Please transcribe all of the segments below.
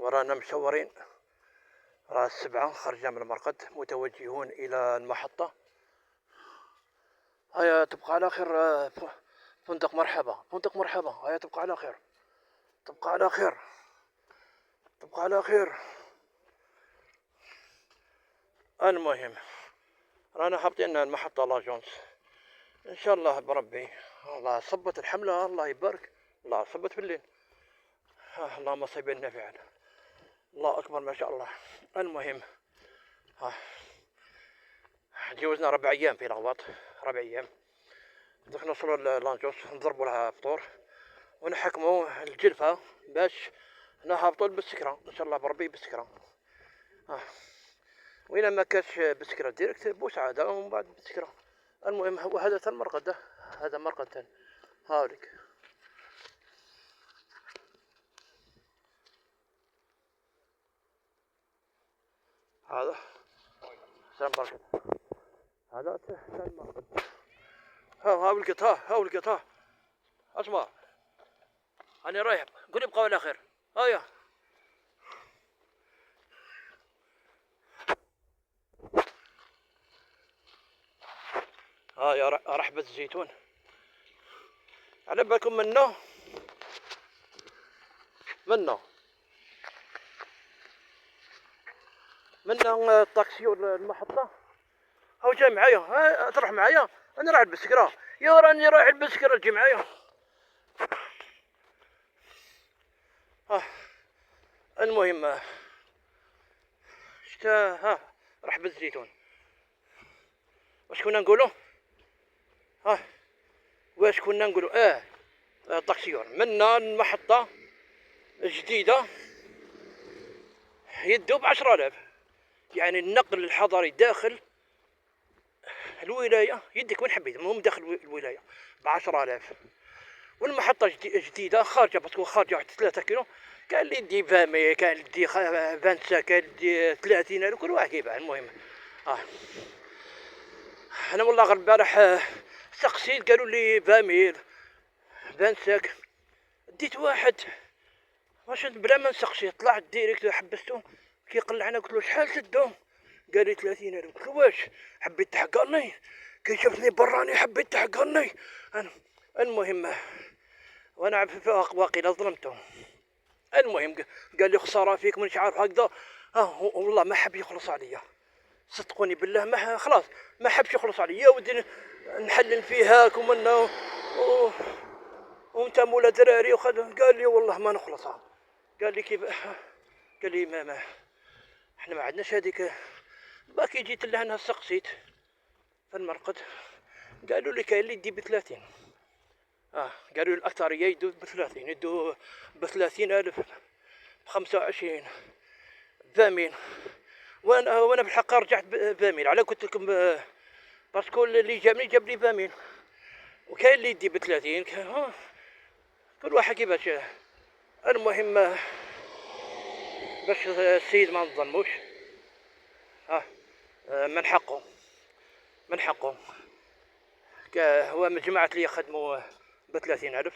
ورانا مشورين، راه 7 خرجنا من المرقد متوجهون إلى المحطة. هيا تبقى على خير. فندق مرحبا، فندق مرحبا. هيا تبقى على خير، تبقى على خير، تبقى على خير. المهم رانا هابطين المحطة لاجونس ان شاء الله بربي. الله صبت الحملة، الله يبارك. الله صبت في الليل. اللهم صيب نافعا. الله اكبر ما شاء الله. المهم تجاوزنا 4 ايام في لغواط، 4 ايام. دوك نوصلوا لانجوس نضربوا لها فطور ونحكموا الجلفة باش نهبطوا بالسكرة ان شاء الله بربي بالسكرة. وإلا ما كانش بالسكرة ديريكت بوسعادة ومن بعد بالسكرة. المهم هو هذا المرقد، هذا مرقد ثاني. هاوليك هذا سلام بركة. هذا المرقد. هاوليك هاوليك اسمع أنا رايح. قولي بقى على خير. هيا يا رحبة الزيتون. على بالكم منه الطاكسي ولا المحطة. هاو جاي معايا. تروح معايا. انا رايح بالسكرة. يا راني رايح بالسكرة، تجي معايا. المهم شتا رحبة الزيتون. واش كنا نقولوا؟ واش كنا نقولوا؟ الطاكسيور منا المحطة جديدة يدو ب10,000. يعني النقل الحضري داخل الولاية يديك وين حبيت، المهم داخل الولاية ب10,000. والمحطة جديدة خارجة، بتكون خارجة واحد 3 كيلو. كان اللي يدي 20، كان اللي يدي 25، كان اللي يدي 30، كل واحد كيفاه. المهم انا والله غير البارح سقسيت قالوا لي 20 25. ديت واحد واش بلا ما نسقسي طلعت ديريكت حبستو كيقلعنا. قلت له شحال تدو؟ قال لي 30. قلت له واش حبيت تحقرني؟ كي شافني براني حبيت تحقرني. المهم وانا واقيلا ظلمته. المهم قال لي خساره فيك مانيش عارف هكذا. والله ما حب يخلص عليا، صدقوني بالله. ما خلاص ما حبش يخلص عليا. ودي نحلل فيها ومنا وانت مولا دراري قال لي والله ما نخلصها. قال لي كيف؟ قال لي ما احنا ما عندناش هذيك. باكي جيت لهنا سقسيت في المرقد. قالوا لي كاين اللي يدي ب30. قالوا الأكثرية يدو ب30، يدو ب30,000، ب25، 20. وانا بالحق رجعت ب20. على قلت لكم باسكو اللي جابني جاب لي 20. وكاين اللي يدي ب30. كل واحد كيفاش. المهم باش السيد ما نظلموش. من حقه. هو من جماعة اللي يخدموا ب30,000،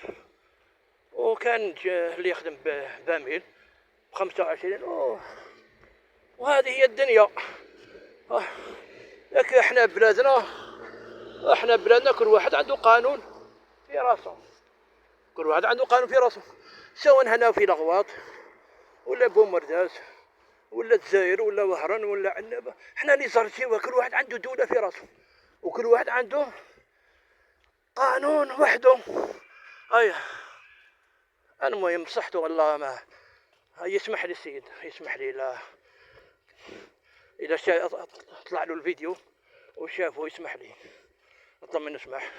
وكان اللي يخدم ب20، ب25. وهذه هي الدنيا. لكن احنا بلادنا كل واحد عنده قانون في راسه. كل واحد عنده قانون في راسه، سواء هنا في لغواط ولا بومرداس ولا الجزائر ولا وهران ولا عنابه. احنا اللي صار كل واحد عنده دولة في راسه، وكل واحد عنده قانون وحده. المهم صحته والله ما يسمح لي السيد، يسمح لي إذا طلع له الفيديو وشافه يسمح لي. نطلب منه سماح.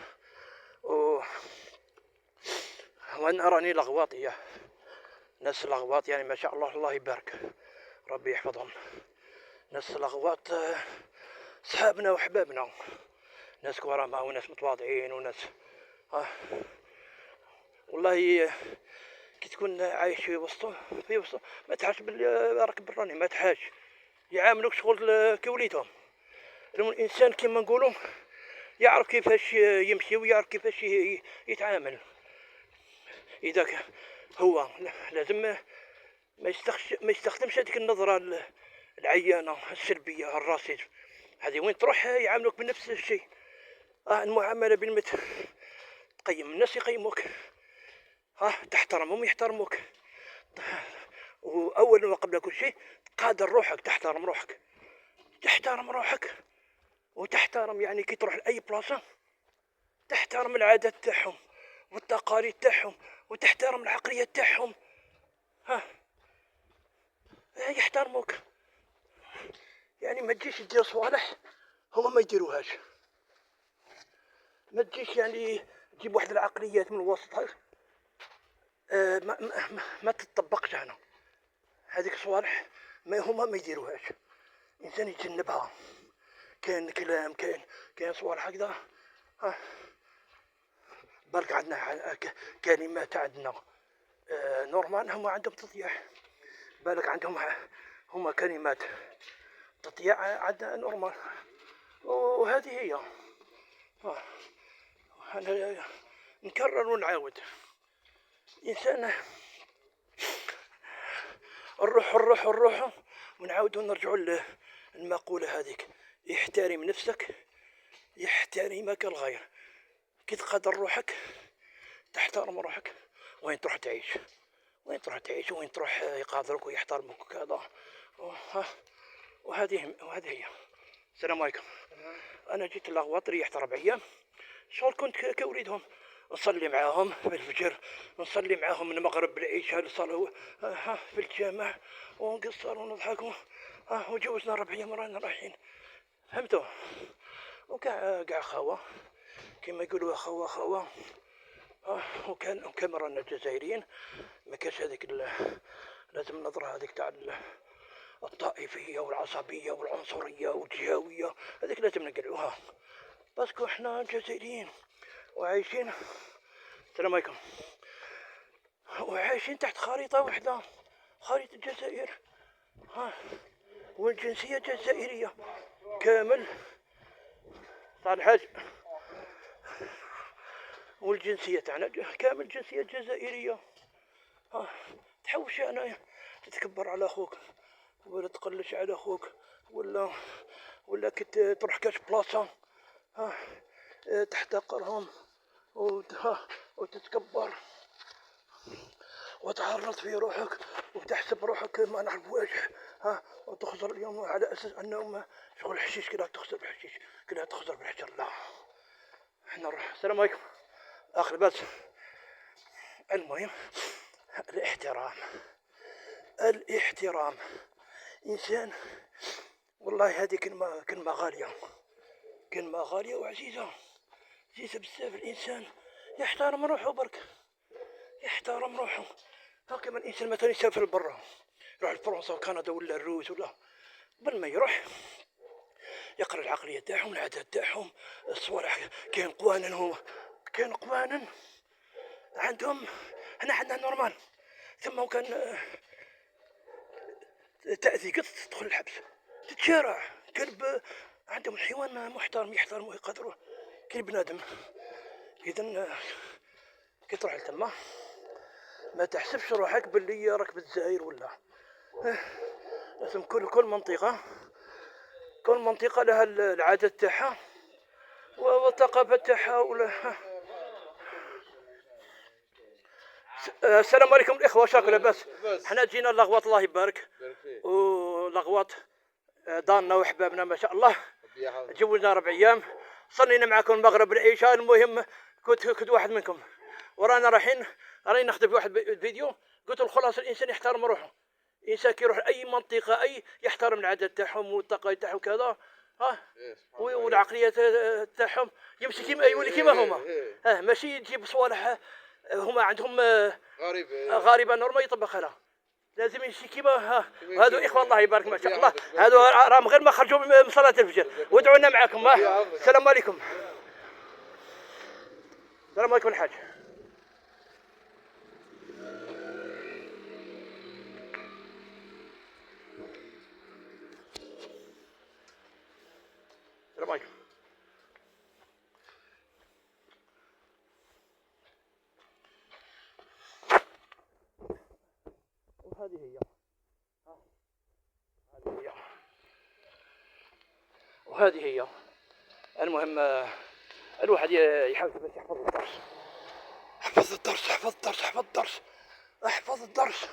وانا راني لغواطية، ناس لغواط يعني ما شاء الله، الله يبارك، ربي يحفظهم. ناس لغواط صحابنا وحبابنا، ناس كرامة وناس متواضعين وناس والله كي تكون عايش في وسطه ما تحاش باللي راك براني، ما تحاش. يعاملوك شغل كوليتهم. الانسان كما نقولوا يعرف كيفاش يمشي ويعرف كيفاش يتعامل. اذا هو لازم ما يستخدمش هذيك النظرة العيانة السلبية الرصيد. هذه وين تروح يعاملوك بنفس الشيء. المعاملة بالمثل، تقيم الناس يقيموك، تحترمهم يحترموك. وأولا وقبل كل شيء تقادر روحك، تحترم روحك، تحترم روحك وتحترم يعني كي تروح لأي بلاصة تحترم العادات تاعهم والتقاليد تاعهم وتحترم العقلية تاعهم. يحترموك. يعني ما تجيش تدير صوالح هما ما يديروهاش. ما تجيش يعني تجيب واحد العقليات من الوسط ما تطبقش هنا. هذيك صوالح هما ما يديروهاش. الانسان يتجنبها. كاين كلام، كاين صوالح هكذا. بالك عندنا كلمات عندنا نورمال هما عندهم تضييع. بالك عندهم هما كلمات تضييع عندنا نورمال. وهذه هي. أنا نكرر ونعاود. الإنسان الروح ونعاودو نرجعو للمقولة هذيك: احترم نفسك يحترمك الغير. كي تقدر روحك تحترم روحك، وين تروح تعيش وين تروح يقادرك ويحترمك وكذا. وهذه هي. السلام عليكم. انا جيت لغواط ريحت 4 ايام شغل، كنت كوليدهم نصلي معاهم في الفجر، نصلي معاهم من المغرب بالعشاء، نصلوا في الجامع ونقصر ونضحكوا. وجوزنا 4 ايام رانا رايحين، فهمتوا؟ وكاع خوا كما يقولوا خوا. وكان رانا الجزائريين ما كاش هذيك لازم النظرة هذيك تاع الطائفية والعصبية والعنصرية والجهوية، هذيك لازم نقلعوها. باسكو احنا جزائريين وعايشين، السلام عليكم، وعايشين تحت خريطة واحدة، خريطة الجزائر. والجنسية جزائرية كامل. صار الحاج. والجنسية تاعنا كامل جنسية جزائرية. تحوش أنا تتكبر على أخوك ولا تقلش على أخوك ولا كي تروح كاش بلاصة تحتقرهم وتتكبر وتعرض في روحك وتحسب روحك ما نعرف واش. وتخسر اليوم على أساس أنهم شغل الحشيش كذا تخسر بالحشيش كذا تخسر بالحجر. لا، احنا نروح. السلام عليكم. آخر بس المهم الاحترام. إنسان والله هذه كلمة غالية وعزيزة بزاف. الإنسان يحترم روحه برك، يحترم روحه. كما الإنسان مثلا يسافر برا، يروح لفرنسا وكندا ولا الروس ولا، قبل ما يروح يقرأ العقلية تاعهم، العادات تاعهم، الصوالح. كاين قوانين عندهم، هنا عندنا نورمال. ثم كان تأذي قط تدخل الحبس، تتشارع. كلب عندهم الحيوان محترم يحترموا ويقدروه كي بنادم. إذن كي تروح لتما ما تحسبش روحك باللي راك بالجزائر ولا. لازم كل منطقة لها العادات تاعها والثقافة تاعها ولا. السلام عليكم الاخوه، شاكر لاباس. حنا جينا لغواط الله يبارك، ولغواط دارنا وحبابنا ما شاء الله. جوزنا 4 ايام، صلينا معكم المغرب العشاء. المهم كنت واحد منكم ورانا رايحين راني نخدم في واحد الفيديو، قلت الخلاص الانسان يحترم روحه. الانسان كي يروح اي منطقه يحترم العادات تاعهم والتقاليد تاعهم كذا. والعقليه تاعهم يمشي كيما يولي كيما هما. ماشي يجيب صوالح هما عندهم غريبه نورمال يطبقها لها. لازم يمشي كيما هادو اخوان الله يبارك ما شاء الله. هادو راهم غير ما خرجوا من صلاه الفجر. وادعونا معكم. السلام عليكم. السلام عليكم الحاج. السلام عليكم. هذه هي. هذه هي وهذه هي. المهم الواحد يحاول بس يحفظ الدرس. احفظ الدرس احفظ الدرس احفظ الدرس احفظ الدرس.